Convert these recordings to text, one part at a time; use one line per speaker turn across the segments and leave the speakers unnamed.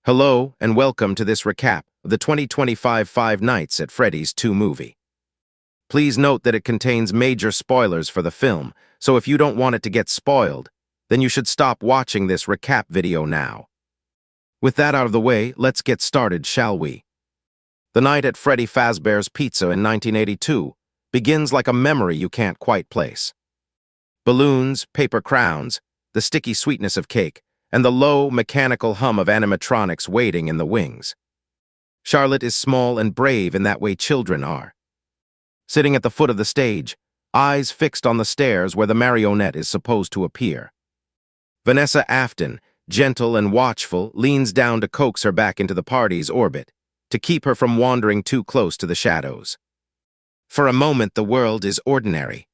Hello and welcome to this recap of the 2025 Five Nights at Freddy's 2 movie. Please note that it contains major spoilers for the film, so if you don't want it to get spoiled, then you should stop watching this recap video now. With that out of the way, let's get started, shall we? The night at Freddy Fazbear's Pizza in 1982 begins like a memory you can't quite place. Balloons, paper crowns, the sticky sweetness of cake, and the low, mechanical hum of animatronics waiting in the wings. Charlotte is small and brave in that way children are. Sitting at the foot of the stage, eyes fixed on the stairs where the marionette is supposed to appear. Vanessa Afton, gentle and watchful, leans down to coax her back into the party's orbit, to keep her from wandering too close to the shadows. For a moment, the world is ordinary.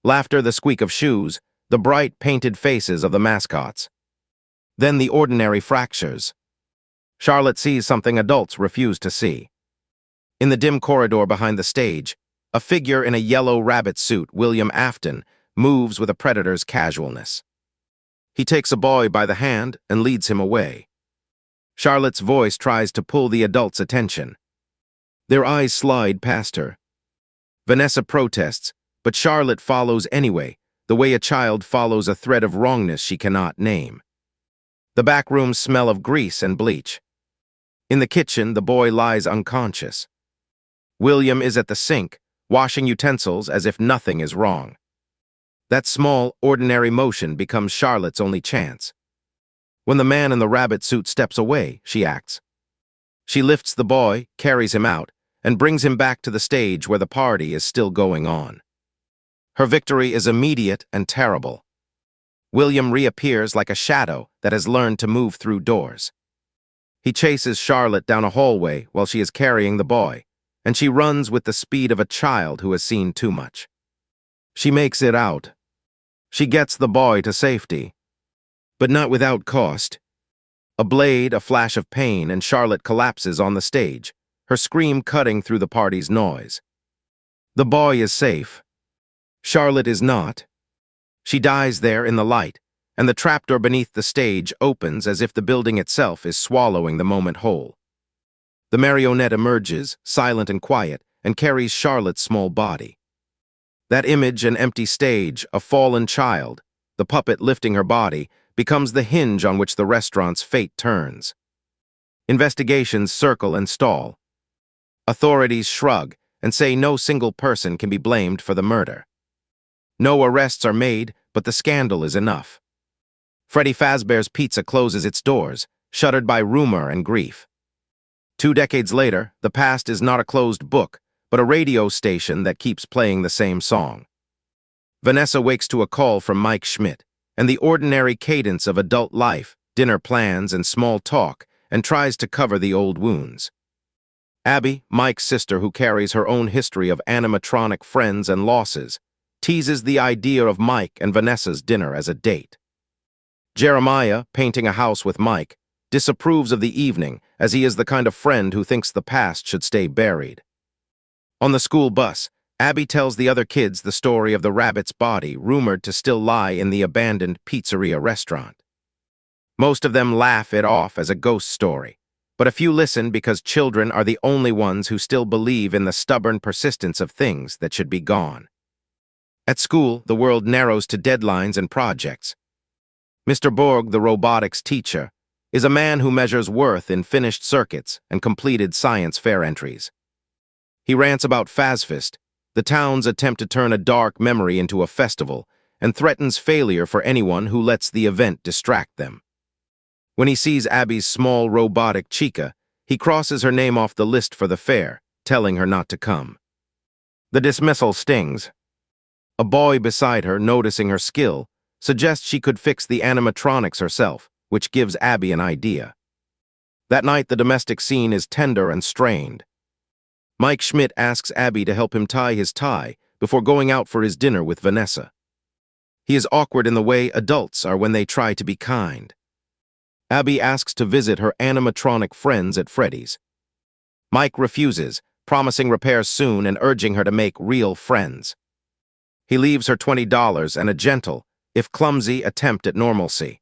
Laughter, the squeak of shoes, the bright, painted faces of the mascots. Then the ordinary fractures. Charlotte sees something adults refuse to see. In the dim corridor behind the stage, a figure in a yellow rabbit suit, William Afton, moves with a predator's casualness. He takes a boy by the hand and leads him away. Charlotte's voice tries to pull the adult's attention. Their eyes slide past her. Vanessa protests, but Charlotte follows anyway, the way a child follows a thread of wrongness she cannot name. The back rooms smell of grease and bleach. In the kitchen, the boy lies unconscious. William is at the sink, washing utensils as if nothing is wrong. That small, ordinary motion becomes Charlotte's only chance. When the man in the rabbit suit steps away, she acts. She lifts the boy, carries him out, and brings him back to the stage where the party is still going on. Her victory is immediate and terrible. William reappears like a shadow that has learned to move through doors. He chases Charlotte down a hallway while she is carrying the boy, and she runs with the speed of a child who has seen too much. She makes it out. She gets the boy to safety, but not without cost. A blade, a flash of pain, and Charlotte collapses on the stage, her scream cutting through the party's noise. The boy is safe. Charlotte is not. She dies there in the light, and the trapdoor beneath the stage opens as if the building itself is swallowing the moment whole. The marionette emerges, silent and quiet, and carries Charlotte's small body. That image, an empty stage, a fallen child, the puppet lifting her body, becomes the hinge on which the restaurant's fate turns. Investigations circle and stall. Authorities shrug and say no single person can be blamed for the murder. No arrests are made, but the scandal is enough. Freddy Fazbear's Pizza closes its doors, shuttered by rumor and grief. 2 decades later, the past is not a closed book, but a radio station that keeps playing the same song. Vanessa wakes to a call from Mike Schmidt, and the ordinary cadence of adult life, dinner plans, and small talk, and tries to cover the old wounds. Abby, Mike's sister who carries her own history of animatronic friends and losses, teases the idea of Mike and Vanessa's dinner as a date. Jeremiah, painting a house with Mike, disapproves of the evening as he is the kind of friend who thinks the past should stay buried. On the school bus, Abby tells the other kids the story of the rabbit's body rumored to still lie in the abandoned pizzeria restaurant. Most of them laugh it off as a ghost story, but a few listen because children are the only ones who still believe in the stubborn persistence of things that should be gone. At school, the world narrows to deadlines and projects. Mr. Borg, the robotics teacher, is a man who measures worth in finished circuits and completed science fair entries. He rants about FazFest, the town's attempt to turn a dark memory into a festival, and threatens failure for anyone who lets the event distract them. When he sees Abby's small robotic chica, he crosses her name off the list for the fair, telling her not to come. The dismissal stings. A boy beside her, noticing her skill, suggests she could fix the animatronics herself, which gives Abby an idea. That night, the domestic scene is tender and strained. Mike Schmidt asks Abby to help him tie his tie before going out for his dinner with Vanessa. He is awkward in the way adults are when they try to be kind. Abby asks to visit her animatronic friends at Freddy's. Mike refuses, promising repairs soon and urging her to make real friends. He leaves her $20 and a gentle, if clumsy, attempt at normalcy.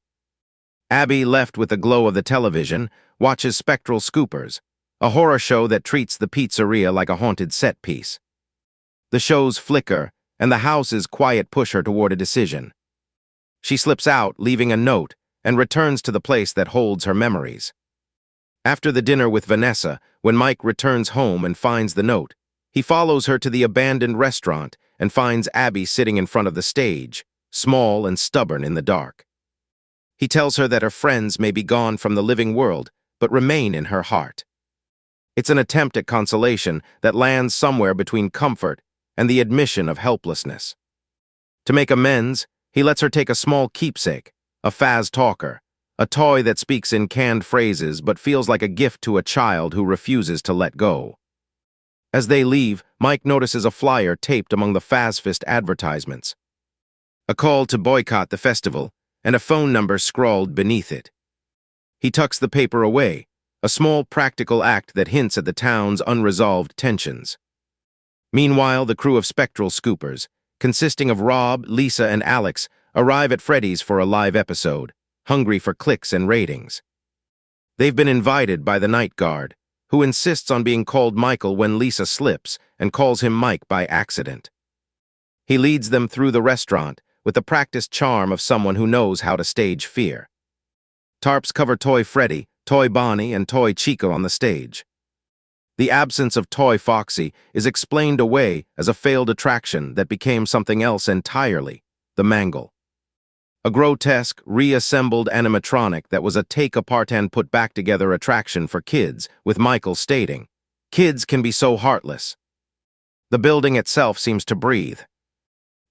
Abby, left with the glow of the television, watches Spectral Scoopers, a horror show that treats the pizzeria like a haunted set piece. The shows flicker, and the house's quiet push her toward a decision. She slips out, leaving a note, and returns to the place that holds her memories. After the dinner with Vanessa, when Mike returns home and finds the note, he follows her to the abandoned restaurant and finds Abby sitting in front of the stage, small and stubborn in the dark. He tells her that her friends may be gone from the living world, but remain in her heart. It's an attempt at consolation that lands somewhere between comfort and the admission of helplessness. To make amends, he lets her take a small keepsake, a Faz talker, a toy that speaks in canned phrases but feels like a gift to a child who refuses to let go. As they leave, Mike notices a flyer taped among the FazFest advertisements. A call to boycott the festival, and a phone number scrawled beneath it. He tucks the paper away, a small practical act that hints at the town's unresolved tensions. Meanwhile, the crew of Spectral Scoopers, consisting of Rob, Lisa, and Alex, arrive at Freddy's for a live episode, hungry for clicks and ratings. They've been invited by the night guard, who insists on being called Michael when Lisa slips and calls him Mike by accident. He leads them through the restaurant with the practiced charm of someone who knows how to stage fear. Tarps cover Toy Freddy, Toy Bonnie, and Toy Chico on the stage. The absence of Toy Foxy is explained away as a failed attraction that became something else entirely, the Mangle. A grotesque, reassembled animatronic that was a take-apart-and-put-back-together attraction for kids, with Michael stating, "Kids can be so heartless." The building itself seems to breathe.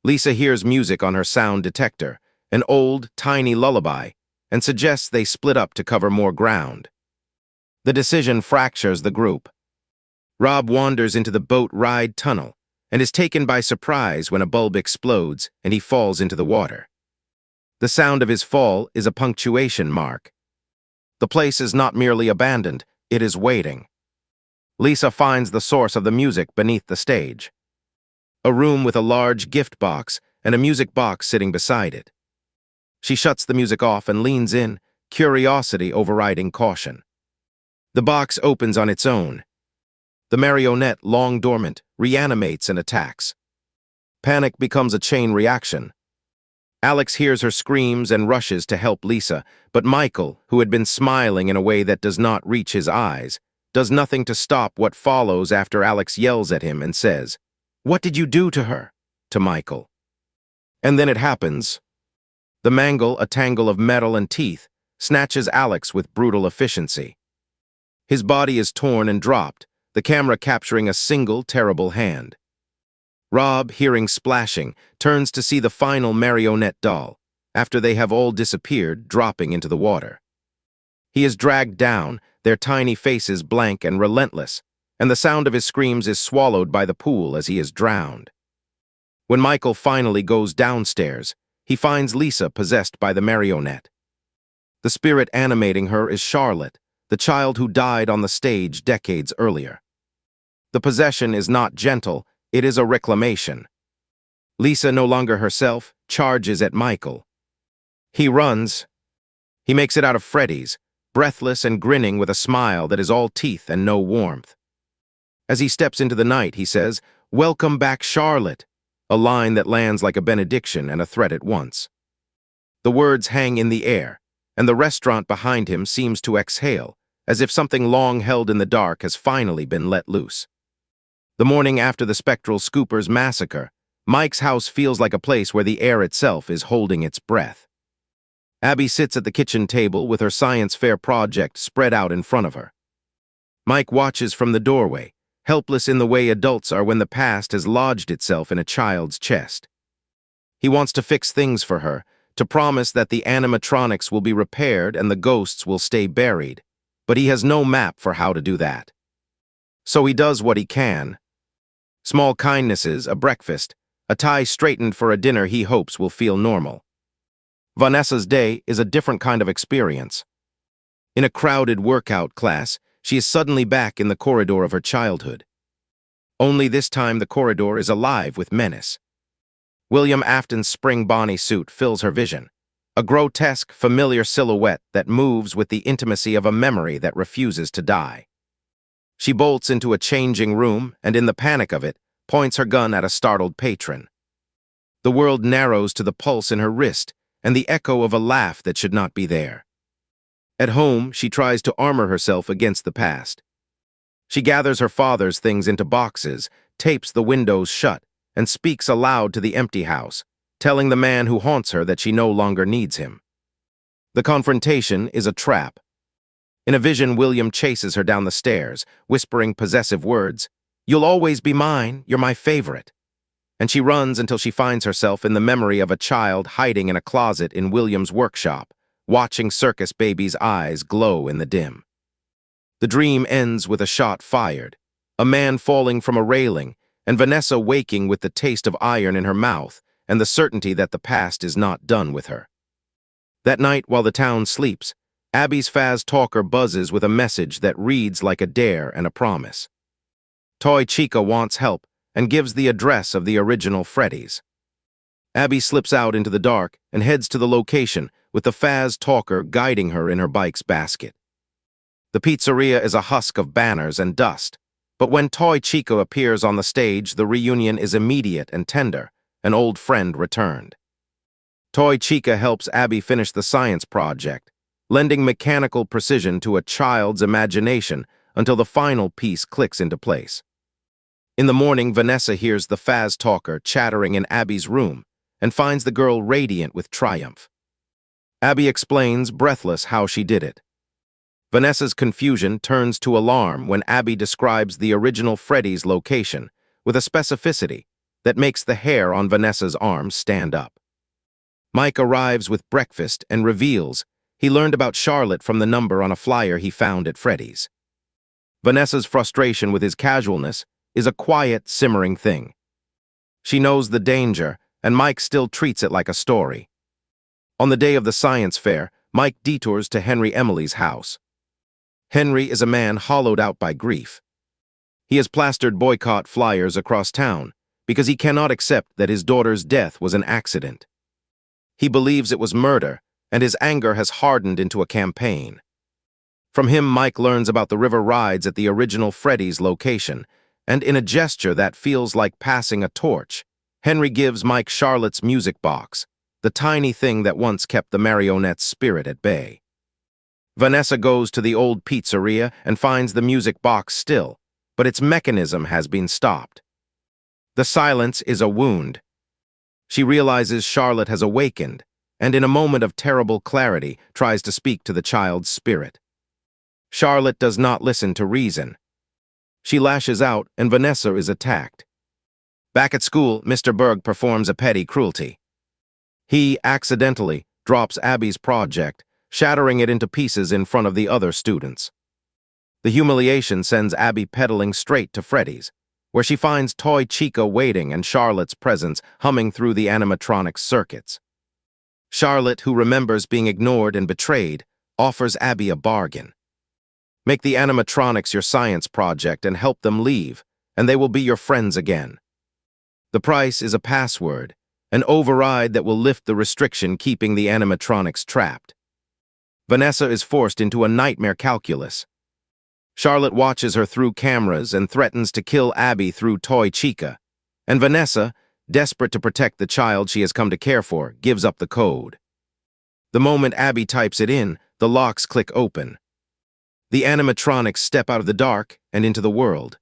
Lisa hears music on her sound detector, an old, tiny lullaby, and suggests they split up to cover more ground. The decision fractures the group. Rob wanders into the boat ride tunnel and is taken by surprise when a bulb explodes and he falls into the water. The sound of his fall is a punctuation mark. The place is not merely abandoned, it is waiting. Lisa finds the source of the music beneath the stage. A room with a large gift box and a music box sitting beside it. She shuts the music off and leans in, curiosity overriding caution. The box opens on its own. The marionette, long dormant, reanimates and attacks. Panic becomes a chain reaction. Alex hears her screams and rushes to help Lisa, but Michael, who had been smiling in a way that does not reach his eyes, does nothing to stop what follows after Alex yells at him and says, "What did you do to her?" to Michael. And then it happens. The Mangle, a tangle of metal and teeth, snatches Alex with brutal efficiency. His body is torn and dropped, the camera capturing a single terrible hand. Rob, hearing splashing, turns to see the final marionette doll, after they have all disappeared, dropping into the water. He is dragged down, their tiny faces blank and relentless, and the sound of his screams is swallowed by the pool as he is drowned. When Michael finally goes downstairs, he finds Lisa possessed by the marionette. The spirit animating her is Charlotte, the child who died on the stage decades earlier. The possession is not gentle, it is a reclamation. Lisa, no longer herself, charges at Michael. He runs. He makes it out of Freddy's, breathless and grinning with a smile that is all teeth and no warmth. As he steps into the night, he says, "Welcome back, Charlotte," a line that lands like a benediction and a threat at once. The words hang in the air, and the restaurant behind him seems to exhale, as if something long held in the dark has finally been let loose. The morning after the Spectral Scoopers massacre, Mike's house feels like a place where the air itself is holding its breath. Abby sits at the kitchen table with her science fair project spread out in front of her. Mike watches from the doorway, helpless in the way adults are when the past has lodged itself in a child's chest. He wants to fix things for her, to promise that the animatronics will be repaired and the ghosts will stay buried, but he has no map for how to do that. So he does what he can. Small kindnesses, a breakfast, a tie straightened for a dinner he hopes will feel normal. Vanessa's day is a different kind of experience. In a crowded workout class, she is suddenly back in the corridor of her childhood. Only this time the corridor is alive with menace. William Afton's spring Bonnie suit fills her vision, a grotesque, familiar silhouette that moves with the intimacy of a memory that refuses to die. She bolts into a changing room and, in the panic of it, points her gun at a startled patron. The world narrows to the pulse in her wrist and the echo of a laugh that should not be there. At home, she tries to armor herself against the past. She gathers her father's things into boxes, tapes the windows shut, and speaks aloud to the empty house, telling the man who haunts her that she no longer needs him. The confrontation is a trap. In a vision, William chases her down the stairs, whispering possessive words, "You'll always be mine, you're my favorite." And she runs until she finds herself in the memory of a child hiding in a closet in William's workshop, watching circus baby's eyes glow in the dim. The dream ends with a shot fired, a man falling from a railing, and Vanessa waking with the taste of iron in her mouth and the certainty that the past is not done with her. That night, while the town sleeps, Abby's Faz talker buzzes with a message that reads like a dare and a promise. Toy Chica wants help and gives the address of the original Freddy's. Abby slips out into the dark and heads to the location with the Faz talker guiding her in her bike's basket. The pizzeria is a husk of banners and dust, but when Toy Chica appears on the stage, the reunion is immediate and tender, an old friend returned. Toy Chica helps Abby finish the science project, lending mechanical precision to a child's imagination until the final piece clicks into place. In the morning, Vanessa hears the Faz talker chattering in Abby's room and finds the girl radiant with triumph. Abby explains, breathless, how she did it. Vanessa's confusion turns to alarm when Abby describes the original Freddy's location with a specificity that makes the hair on Vanessa's arms stand up. Mike arrives with breakfast and reveals he learned about Charlotte from the number on a flyer he found at Freddy's. Vanessa's frustration with his casualness is a quiet, simmering thing. She knows the danger, and Mike still treats it like a story. On the day of the science fair, Mike detours to Henry Emily's house. Henry is a man hollowed out by grief. He has plastered boycott flyers across town because he cannot accept that his daughter's death was an accident. He believes it was murder, and his anger has hardened into a campaign. From him, Mike learns about the river rides at the original Freddy's location, and in a gesture that feels like passing a torch, Henry gives Mike Charlotte's music box, the tiny thing that once kept the marionette's spirit at bay. Vanessa goes to the old pizzeria and finds the music box still, but its mechanism has been stopped. The silence is a wound. She realizes Charlotte has awakened, and in a moment of terrible clarity tries to speak to the child's spirit. Charlotte does not listen to reason. She lashes out, and Vanessa is attacked. Back at school, Mr. Berg performs a petty cruelty. He, accidentally, drops Abby's project, shattering it into pieces in front of the other students. The humiliation sends Abby pedaling straight to Freddy's, where she finds Toy Chica waiting and Charlotte's presence humming through the animatronics circuits. Charlotte, who remembers being ignored and betrayed, offers Abby a bargain. Make the animatronics your science project and help them leave, and they will be your friends again. The price is a password, an override that will lift the restriction keeping the animatronics trapped. Vanessa is forced into a nightmare calculus. Charlotte watches her through cameras and threatens to kill Abby through Toy Chica, and Vanessa, desperate to protect the child she has come to care for, gives up the code. The moment Abby types it in, the locks click open. The animatronics step out of the dark and into the world.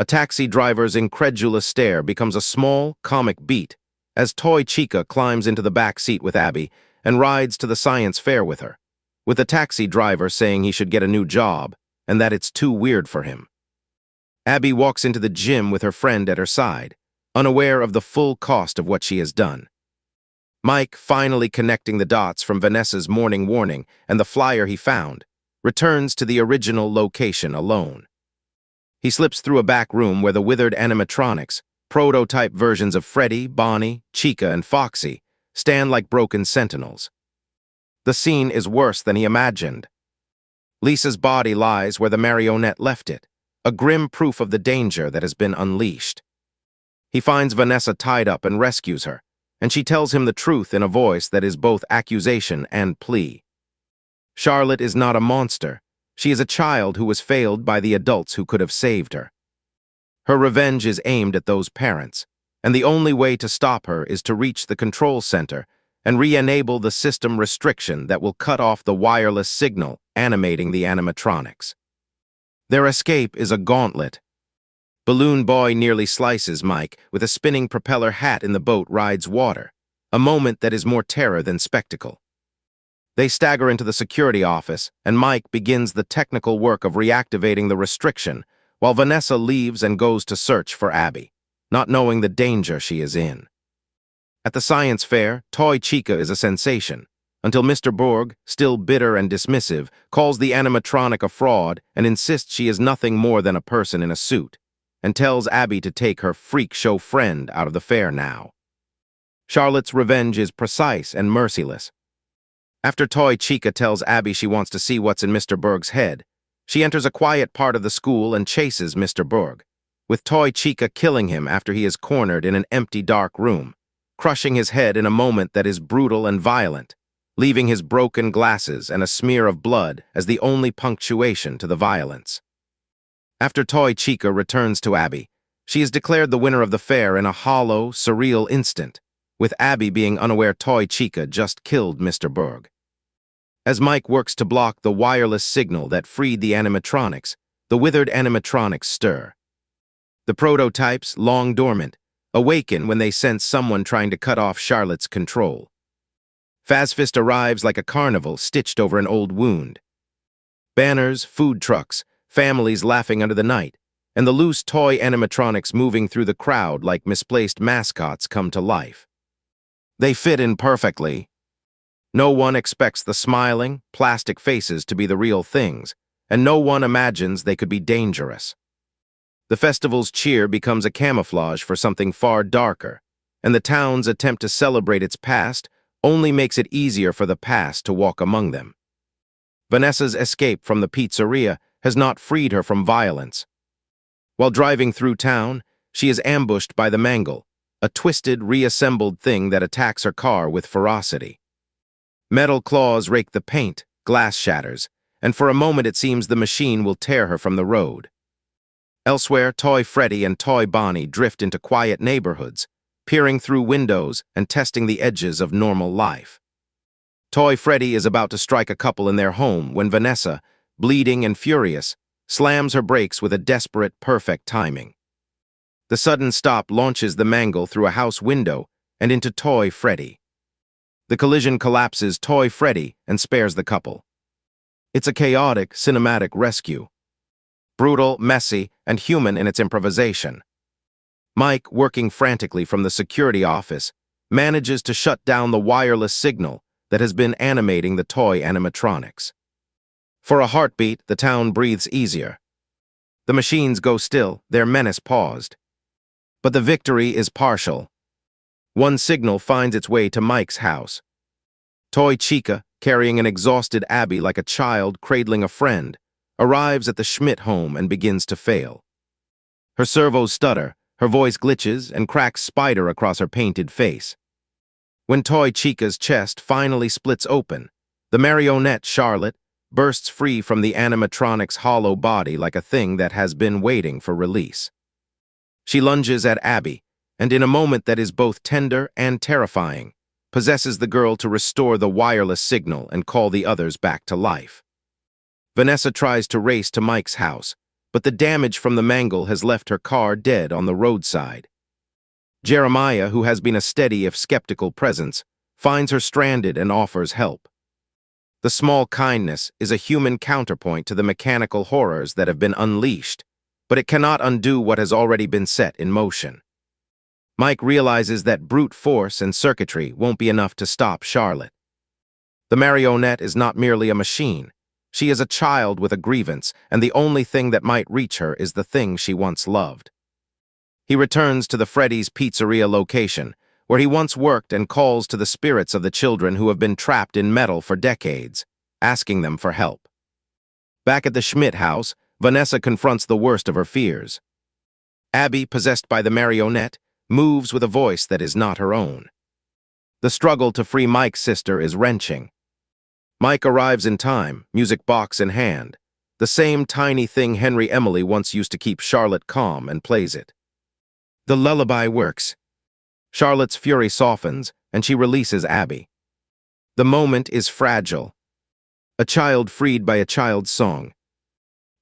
A taxi driver's incredulous stare becomes a small, comic beat as Toy Chica climbs into the back seat with Abby and rides to the science fair with her, with the taxi driver saying he should get a new job and that it's too weird for him. Abby walks into the gym with her friend at her side, unaware of the full cost of what she has done. Mike, finally connecting the dots from Vanessa's morning warning and the flyer he found, returns to the original location alone. He slips through a back room where the withered animatronics, prototype versions of Freddy, Bonnie, Chica, and Foxy, stand like broken sentinels. The scene is worse than he imagined. Lisa's body lies where the marionette left it, a grim proof of the danger that has been unleashed. He finds Vanessa tied up and rescues her, and she tells him the truth in a voice that is both accusation and plea. Charlotte is not a monster. She is a child who was failed by the adults who could have saved her. Her revenge is aimed at those parents, and the only way to stop her is to reach the control center and re-enable the system restriction that will cut off the wireless signal animating the animatronics. Their escape is a gauntlet. Balloon Boy nearly slices Mike with a spinning propeller hat in the boat rides water, a moment that is more terror than spectacle. They stagger into the security office, and Mike begins the technical work of reactivating the restriction, while Vanessa leaves and goes to search for Abby, not knowing the danger she is in. At the science fair, Toy Chica is a sensation, until Mr. Borg, still bitter and dismissive, calls the animatronic a fraud and insists she is nothing more than a person in a suit, and tells Abby to take her freak show friend out of the fair now. Charlotte's revenge is precise and merciless. After Toy Chica tells Abby she wants to see what's in Mr. Berg's head, she enters a quiet part of the school and chases Mr. Berg, with Toy Chica killing him after he is cornered in an empty dark room, crushing his head in a moment that is brutal and violent, leaving his broken glasses and a smear of blood as the only punctuation to the violence. After Toy Chica returns to Abby, she is declared the winner of the fair in a hollow, surreal instant, with Abby being unaware Toy Chica just killed Mr. Berg. As Mike works to block the wireless signal that freed the animatronics, the withered animatronics stir. The prototypes, long dormant, awaken when they sense someone trying to cut off Charlotte's control. Fazfist arrives like a carnival stitched over an old wound. Banners, food trucks, families laughing under the night, and the loose toy animatronics moving through the crowd like misplaced mascots come to life. They fit in perfectly. No one expects the smiling, plastic faces to be the real things, and no one imagines they could be dangerous. The festival's cheer becomes a camouflage for something far darker, and the town's attempt to celebrate its past only makes it easier for the past to walk among them. Vanessa's escape from the pizzeria has not freed her from violence. While driving through town, she is ambushed by the Mangle, a twisted, reassembled thing that attacks her car with ferocity. Metal claws rake the paint, glass shatters, and for a moment it seems the machine will tear her from the road. Elsewhere, Toy Freddy and Toy Bonnie drift into quiet neighborhoods, peering through windows and testing the edges of normal life. Toy Freddy is about to strike a couple in their home when Vanessa, bleeding and furious, slams her brakes with a desperate, perfect timing. The sudden stop launches the Mangle through a house window and into Toy Freddy. The collision collapses Toy Freddy and spares the couple. It's a chaotic, cinematic rescue. Brutal, messy, and human in its improvisation. Mike, working frantically from the security office, manages to shut down the wireless signal that has been animating the toy animatronics. For a heartbeat, the town breathes easier. The machines go still, their menace paused. But the victory is partial. One signal finds its way to Mike's house. Toy Chica, carrying an exhausted Abby like a child cradling a friend, arrives at the Schmidt home and begins to fail. Her servos stutter, her voice glitches, and cracks spider across her painted face. When Toy Chica's chest finally splits open, the marionette Charlotte bursts free from the animatronic's hollow body like a thing that has been waiting for release. She lunges at Abby, and in a moment that is both tender and terrifying, possesses the girl to restore the wireless signal and call the others back to life. Vanessa tries to race to Mike's house, but the damage from the Mangle has left her car dead on the roadside. Jeremiah, who has been a steady if skeptical presence, finds her stranded and offers help. The small kindness is a human counterpoint to the mechanical horrors that have been unleashed, but it cannot undo what has already been set in motion. Mike realizes that brute force and circuitry won't be enough to stop Charlotte. The marionette is not merely a machine. She is a child with a grievance, and the only thing that might reach her is the thing she once loved. He returns to the Freddy's Pizzeria location, where he once worked, and calls to the spirits of the children who have been trapped in metal for decades, asking them for help. Back at the Schmidt house, Vanessa confronts the worst of her fears. Abby, possessed by the marionette, moves with a voice that is not her own. The struggle to free Mike's sister is wrenching. Mike arrives in time, music box in hand. The same tiny thing Henry Emily once used to keep Charlotte calm, and plays it. The lullaby works. Charlotte's fury softens, and she releases Abby. The moment is fragile. A child freed by a child's song.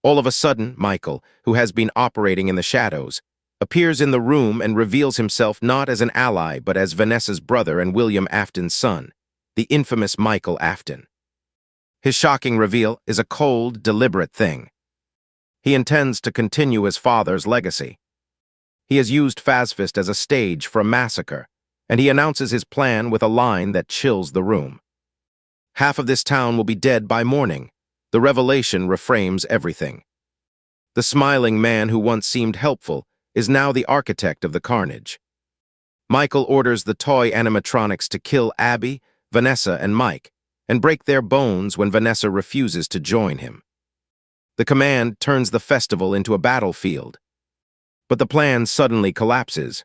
All of a sudden, Michael, who has been operating in the shadows, appears in the room and reveals himself not as an ally but as Vanessa's brother and William Afton's son, the infamous Michael Afton. His shocking reveal is a cold, deliberate thing. He intends to continue his father's legacy. He has used Fazfist as a stage for a massacre, and he announces his plan with a line that chills the room. Half of this town will be dead by morning. The revelation reframes everything. The smiling man who once seemed helpful is now the architect of the carnage. Michael orders the toy animatronics to kill Abby, Vanessa, and Mike, and break their bones when Vanessa refuses to join him. The command turns the festival into a battlefield. But the plan suddenly collapses.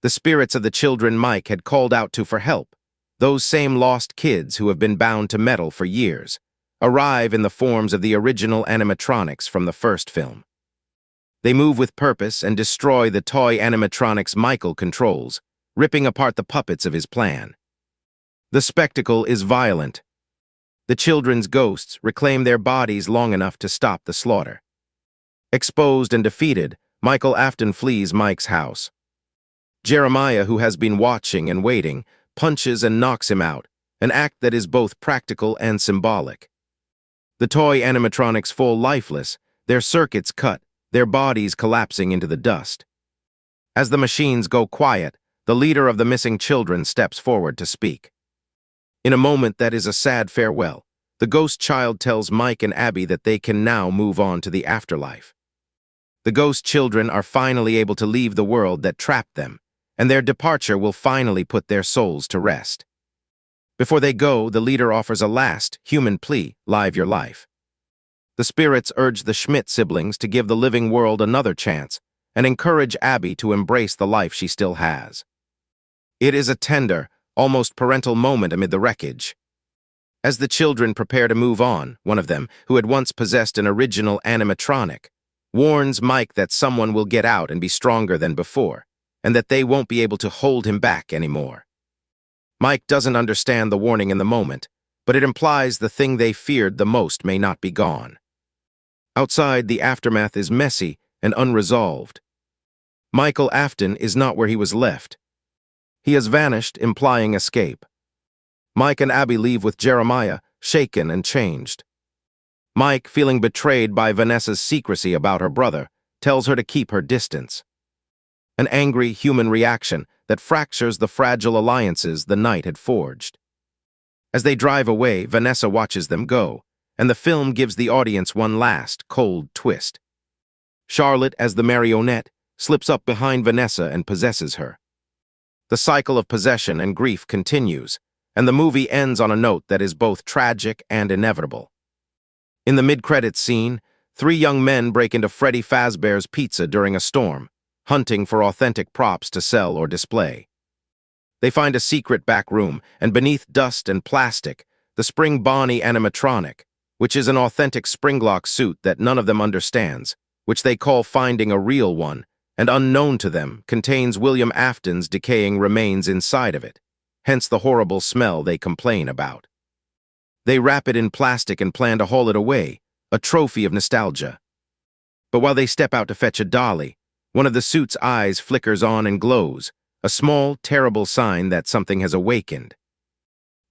The spirits of the children Mike had called out to for help, those same lost kids who have been bound to metal for years, arrive in the forms of the original animatronics from the first film. They move with purpose and destroy the toy animatronics Michael controls, ripping apart the puppets of his plan. The spectacle is violent. The children's ghosts reclaim their bodies long enough to stop the slaughter. Exposed and defeated, Michael Afton flees Mike's house. Jeremiah, who has been watching and waiting, punches and knocks him out, an act that is both practical and symbolic. The toy animatronics fall lifeless, their circuits cut, their bodies collapsing into the dust. As the machines go quiet, the leader of the missing children steps forward to speak. In a moment that is a sad farewell, the ghost child tells Mike and Abby that they can now move on to the afterlife. The ghost children are finally able to leave the world that trapped them, and their departure will finally put their souls to rest. Before they go, the leader offers a last, human plea: live your life. The spirits urge the Schmidt siblings to give the living world another chance and encourage Abby to embrace the life she still has. It is a tender, almost parental moment amid the wreckage. As the children prepare to move on, one of them, who had once possessed an original animatronic, warns Mike that someone will get out and be stronger than before, and that they won't be able to hold him back anymore. Mike doesn't understand the warning in the moment, but it implies the thing they feared the most may not be gone. Outside, the aftermath is messy and unresolved. Michael Afton is not where he was left. He has vanished, implying escape. Mike and Abby leave with Jeremiah, shaken and changed. Mike, feeling betrayed by Vanessa's secrecy about her brother, tells her to keep her distance. An angry human reaction that fractures the fragile alliances the night had forged. As they drive away, Vanessa watches them go, and the film gives the audience one last, cold twist. Charlotte, as the marionette, slips up behind Vanessa and possesses her. The cycle of possession and grief continues, and the movie ends on a note that is both tragic and inevitable. In the mid-credits scene, 3 young men break into Freddy Fazbear's Pizza during a storm, hunting for authentic props to sell or display. They find a secret back room, and beneath dust and plastic, the Spring Bonnie animatronic, which is an authentic Springlock suit that none of them understands, which they call finding a real one, and unknown to them, contains William Afton's decaying remains inside of it, hence the horrible smell they complain about. They wrap it in plastic and plan to haul it away, a trophy of nostalgia. But while they step out to fetch a dolly, one of the suit's eyes flickers on and glows, a small, terrible sign that something has awakened.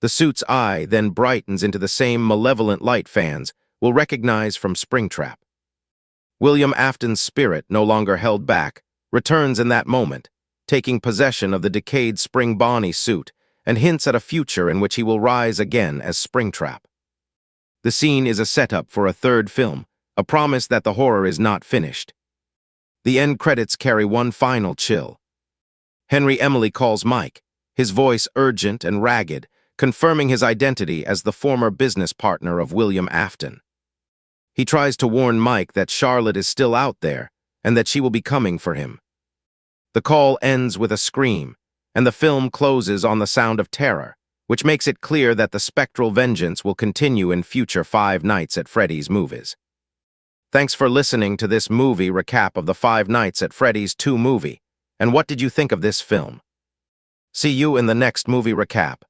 The suit's eye then brightens into the same malevolent light fans we'll recognize from Springtrap. William Afton's spirit, no longer held back, returns in that moment, taking possession of the decayed Spring Bonnie suit and hints at a future in which he will rise again as Springtrap. The scene is a setup for a third film, a promise that the horror is not finished. The end credits carry one final chill. Henry Emily calls Mike, his voice urgent and ragged, confirming his identity as the former business partner of William Afton. He tries to warn Mike that Charlotte is still out there and that she will be coming for him. The call ends with a scream, and the film closes on the sound of terror, which makes it clear that the spectral vengeance will continue in future Five Nights at Freddy's movies. Thanks for listening to this movie recap of the Five Nights at Freddy's 2 movie, and what did you think of this film? See you in the next movie recap.